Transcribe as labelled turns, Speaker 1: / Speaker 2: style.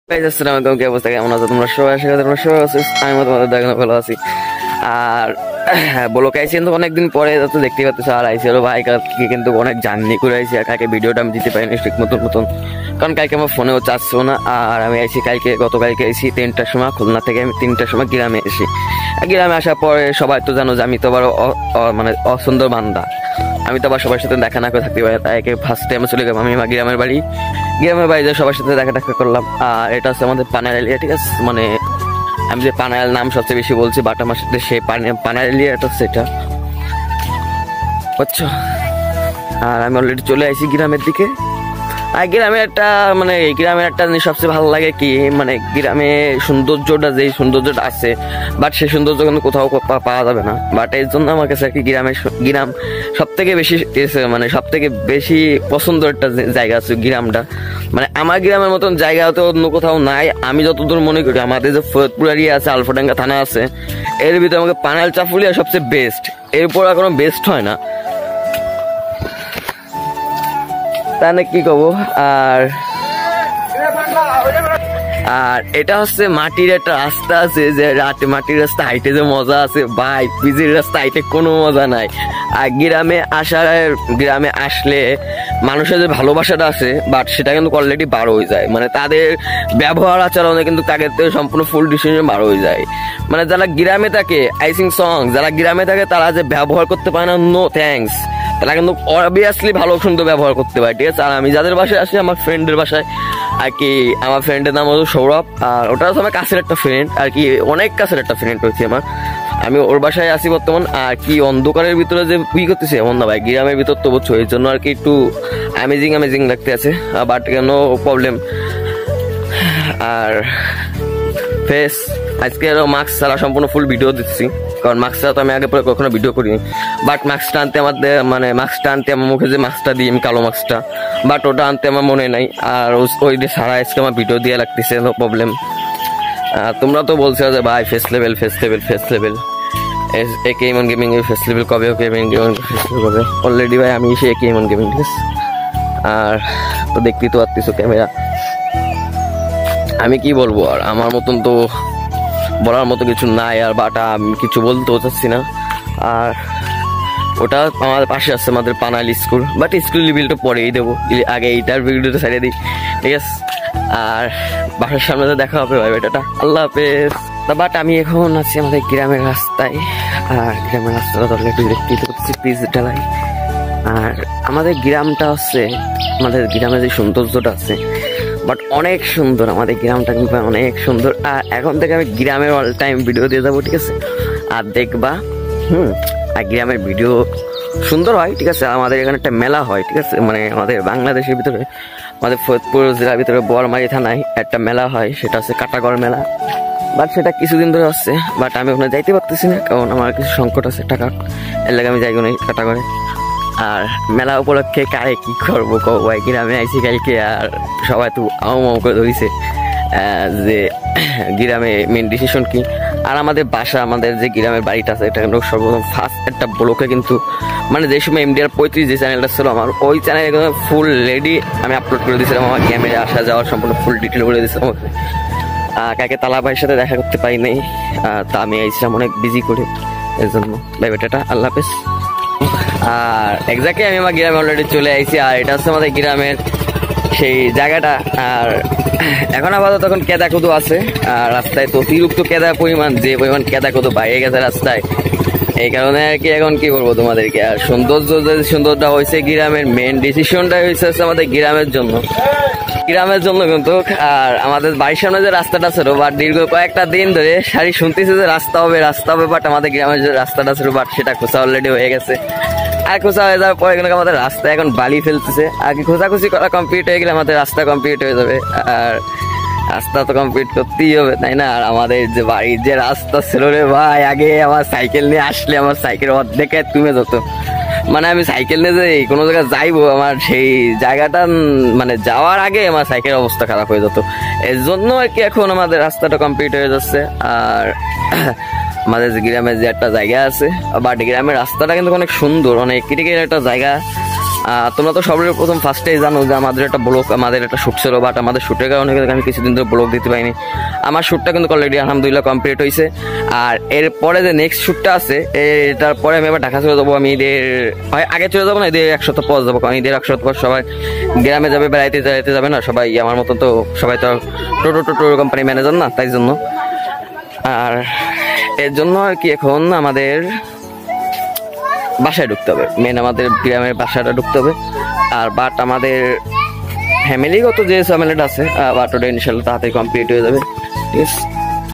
Speaker 1: আসসালামু আলাইকুম, কি অবস্থা, কেমন আছো তোমরা সবাই? আশা করি তোমরা সবাই আছো। আমি তোমাদের দেখে ভালো আছি। আর বলো আইসি কিন্তু অনেকদিন পরে তো দেখতে পাচ্ছ। আর আইসি হলো ভাই কালকে কিন্তু অনেক জার্নি করে আইসি। আর কালকে ভিডিওটা আমি দিতে পারিনি ঠিক মতন, কারণ কালকে আমার ফোনেও চার্জ ছিল না। আর আমি আইসি গতকালকে আইসি 3টার সময়, খুলনা থেকে আমি 3টার সময় গ্রামে এসি। গ্রামে আসার পরে সবাই তো জানো যে আমি তো আবার মানে অসুন্দর বান্দা, আমি তো আবার সবার সাথে দেখা না করে থাকতে পারি। তাই ফার্স্ট টাইম চলে গেলাম আমি আমার গ্রামের বাড়ি সবার সাথে দেখা করলাম। আর এটা হচ্ছে আমাদের পানার এলিয়া, ঠিক আছে? মানে আমি যে পানার নাম সবচেয়ে বেশি বলছি, বাট আমার সাথে সেই পানার এলিয়া এটা হচ্ছে এটা, বুঝছো? আর আমি অলরেডি চলে আসি গ্রামের দিকে। আর গ্রামের একটা মানে এই গ্রামের একটা জিনিস সবচেয়ে ভালো লাগে কি, মানে গ্রামে সৌন্দর্যটা যেই সৌন্দর্যটা আছে, বাট সেই সৌন্দর্য কিন্তু কোথাও পাওয়া যাবে না। বাট এর জন্য আমার কাছে আর কি গ্রাম সব থেকে বেশি মানে সব থেকে বেশি পছন্দের একটা জায়গা আছে গ্রামটা। মানে আমার গ্রামের মতন জায়গা তো অন্য কোথাও নাই আমি যতদূর মনে করি। আমাদের যে ফরিদপুর এরিয়া আছে, আলফাডাঙ্গা থানা আছে, এর ভিতরে আমাকে পানাল চাফুলিয়া সবচেয়ে বেস্ট, এরপর আর কোনো বেস্ট হয় না, তাহলে কি কব। আর এটা হচ্ছে মাটির একটা রাস্তা আছে, যে মাটির রাস্তা হাইটে যে মজা আছে ভাই, পিজির রাস্তা হাইটে কোনো মজা নাই। আর গ্রামে আসলে মানুষের যে ভালোবাসাটা আছে, বাট সেটা কিন্তু অলরেডি বার হয়ে যায়। মানে তাদের ব্যবহার আচরণে কিন্তু তাদের থেকে সম্পূর্ণ ফুল ডিসিশন বার হয়ে যায়। মানে যারা গ্রামে থাকে আইসিং সং, যারা গ্রামে থাকে তারা যে ব্যবহার করতে পারে না, নো থ্যাঙ্কস, তারা কিন্তু অবভিয়াসলি ভালো সুন্দর ব্যবহার করতে পারে, ঠিক আছে? আর আমি যাদের বাসায় আসি, আমার ফ্রেন্ডের বাসায় আর কি, আমার ফ্রেন্ডের নাম হলো সৌরভ। আর ওটা হচ্ছে আমার কাছের একটা ফ্রেন্ড আর কি, অনেক কাছের একটা ফ্রেন্ড হচ্ছে আমার। আমি ওর বাসায় আসি বর্তমান। আর কি অন্ধকারের ভিতরে যে করতেছে এমন না ভাই, গ্রামের ভিতর তো বুঝছো, এই জন্য আর কি একটু অ্যামেজিং লাগতে আছে, বাট নো প্রবলেম। আর ফেস আজকে আরো মাস্ক ছাড়া সম্পূর্ণ ফুল ভিডিও দিচ্ছি, কারণ মাস্ক ছাড়া তো আমি আগে পরে কখনো ভিডিও করিনি। বাট মাস্কটা আনতে আমার মুখে যে মাস্কটা দিই আমি, কালো মাস্কটা, বাট ওটা আনতে আমার মনে নাই। আর ওই ছাড়া আজকে আমার ভিডিও দিয়ে লাগতেছে, নো প্রবলেম। তোমরা তো বলছো যে ভাই ফেস লেভেল একে ইমন গেমিং এর ফেস লেভেল কবে, কবে? অলরেডি ভাই আমি এসে একে ইমন গেমিং, ঠিক আছে? আর তো দেখতেই তো পারতেছো ক্যামেরা, আমি কি বলবো আর, আমার মতন তো বলার মতো কিছু নাই। আর বাটা আমি কিছু বলতেও চাচ্ছি না। আর ওটা আমাদের পাশে আছে আমাদের পানাল স্কুল, বাট স্কুল লেভেলটা পরেই দেবো, আগে এইটার ভিডিওটা ছাড়িয়ে দিই, ঠিক আছে? আর বাসার সামনে তো দেখা হবে ভাই, বেটাটা আল্লাহ হাফেজ। বাট আমি এখন আছি আমাদের গ্রামের রাস্তায়। আর গ্রামের রাস্তাটা অলরেডি দেখতেই করছি পিচ ঢালাই। আর আমাদের গ্রামটা হচ্ছে, আমাদের গ্রামে যে সৌন্দর্যটা আছে, বাট অনেক সুন্দর আমাদের গ্রামটা, কিন্তু অনেক সুন্দর। আর এখন থেকে আমি গ্রামের অল টাইম ভিডিও দিয়ে যাবো, ঠিক আছে? আর দেখবা আর গ্রামের ভিডিও সুন্দর হয়, ঠিক আছে? আমাদের এখানে একটা মেলা হয়, ঠিক আছে? মানে আমাদের বাংলাদেশের ভিতরে, আমাদের ফরিদপুর জেলার ভিতরে বোয়ালমারি থানায় একটা মেলা হয়, সেটা হচ্ছে কাটাগড় মেলা। বাট সেটা কিছুদিন ধরে হচ্ছে, বাট আমি ওখানে যাইতে পারতেছি না, কারণ আমার কিছু সংকট আছে টাকা, এর লাগে আমি যাইব না কাটাগড়ে। আর মেলা উপলক্ষে কারে কি করবো ভাই, গ্রামে আইসি কালকে, আর সবাই তো আউ করে ধরেছে যে গ্রামে মেন ডিসিশন কি। আর আমাদের আমাদের যে গ্রামের বাড়িটা আছে, এটা কিন্তু সর্বপ্রথম ফার্স্ট একটা ব্লকে কিন্তু, মানে যে সময় MDR 35 যে চ্যানেলটা ছিল আমার, ওই চ্যানেলে ফুল রেডি আমি আপলোড করে দিয়েছিলাম, আমার গ্রামে আসা যাওয়ার সম্পূর্ণ ফুল ডিটেল বলে দিয়েছিলাম। কাকে তালা ভাইয়ের সাথে দেখা করতে পারি নাই, তা আমি আইছিলাম অনেক বিজি করে, এর জন্য ভাই বেটাটা আল্লাহ হাফেজ। আর এক্স্যাক্টলি আমি আমার গ্রামে অলরেডি চলে আইছি। আর এটা হচ্ছে আমাদের গ্রামের সেই জায়গাটা। আর এখন আপাতত তখন কেদা কুদু আছে আর রাস্তায়, তো অতিরিক্ত কেদা পরিমাণ, যে পরিমাণ কেদা কুদু বাইরে গেছে রাস্তায়, এই কারণে আর কি এখন কি বলবো তোমাদেরকে। আর সুন্দরটা হয়েছে গ্রামের, মেন ডিসিশনটা হয়েছে আমাদের গ্রামের জন্য কিন্তু। আর আমাদের বাড়ির সামনে যে রাস্তাটা ছিল, বাট দীর্ঘ কয়েকটা দিন ধরে শুনতেছে যে রাস্তা হবে, বাট আমাদের গ্রামের যে রাস্তাটা ছিল, বাট সেটা খোঁচা অলরেডি হয়ে গেছে। আর খোঁচা হয়ে যাওয়ার পরে কিন্তু আমাদের রাস্তা এখন বালি ফেলতেছে। আগে খোঁচাখুচি করা কমপ্লিট হয়ে গেলে আমাদের রাস্তা কমপ্লিট হয়ে যাবে। আর রাস্তা তো কমপ্লিট করতেই হবে, তাই না? আর আমাদের যে বাড়ির যে রাস্তা ছিল রে ভাই, আগে আমার সাইকেল নিয়ে আসলে আমার সাইকেল অর্ধেকে তুমি যেত, মানে আমি সাইকেল নিয়ে যে কোনো জায়গায় যাইবো, আমার সেই জায়গাটা মানে যাওয়ার আগে আমার সাইকেলের অবস্থা খারাপ হয়ে যেত। এর জন্য আর কি এখন আমাদের রাস্তাটা কমপ্লিট হয়ে যাচ্ছে। আর আমাদের গ্রামের যে একটা জায়গা আছে, বাট গ্রামের রাস্তাটা কিন্তু অনেক সুন্দর, অনেক ক্রিটিক্যাল একটা জায়গা। তোমরা তো সবার প্রথম ফার্স্টেই জানো যে আমাদের একটা শ্যুট ছিল, বাট আমাদের শ্যুটের কারণে কিন্তু আমি কিছুদিন ধরে ব্লগ দিতে পারিনি। আমার শ্যুটটা কিন্তু অলরেডি আলহামদুলিল্লাহ কমপ্লিট হয়েছে। আর এরপরে যে নেক্সট শ্যুটটা আছে এটার পরে আমি আবার ঢাকা চলে যাবো। আমি ঈদের আগে চলে যাবো না, ঈদের 1 সপ্তাহ পর যাবো, কারণ ঈদের 1 সপ্তাহ পর সবাই গ্রামে যাবে, বেড়াইতে যাবে না সবাই। আমার মতো তো সবাই তো টোটো কোম্পানি ম্যানেজার না, তাই জন্য। আর এর জন্য আর কি এখন আমাদের বাসায় ঢুকতে হবে, মেন আমাদের গ্রামের বাসাটা ঢুকতে হবে। আর বাট আমাদের ফ্যামিলিগত যে ঝামেলাটা আছে বাট ওটা ইনশাল্লাহ তাড়াতাড়ি কমপ্লিট হয়ে যাবে, ঠিক আছে।